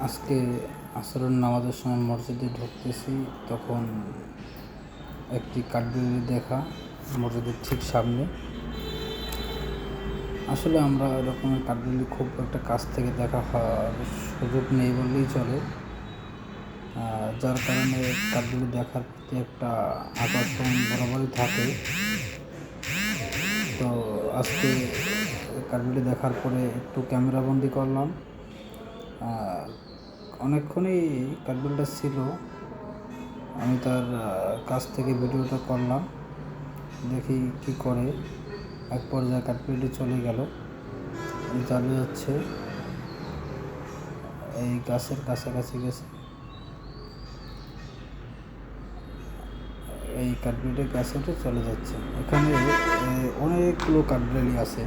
আজকে আসরের নামাজের সময় মসজিদে ঢুকতেছি, তখন একটি কাঠবিড়ালি দেখা মসজিদের ঠিক সামনে। আসলে আমরা এরকমের কাঠবিড়ালি খুব একটা কাছ থেকে দেখা হওয়ার সুযোগ নেই বললেই চলে, যার কারণে কাঠবিড়ালি দেখার প্রতি একটা আকর্ষণ বরাবরই থাকে। তো আজকে কাঠবিড়ালি দেখার পরে একটু ক্যামেরাবন্দি করলাম। অনেকক্ষণই কাঠবিড়ালিটা ছিল, আমি তার কাছ থেকে ভিডিওটা করলাম, দেখি কি করে। এক পর্যায়ে কাঠবিড়ালি চলে গেল, চলে যাচ্ছে, এই গাছের কাছাকাছি গেছে। এই কাঠবিড়ালি গাছে উঠে চলে যাচ্ছে। এখানে অনেকগুলো কাঠবিড়ালি আছে।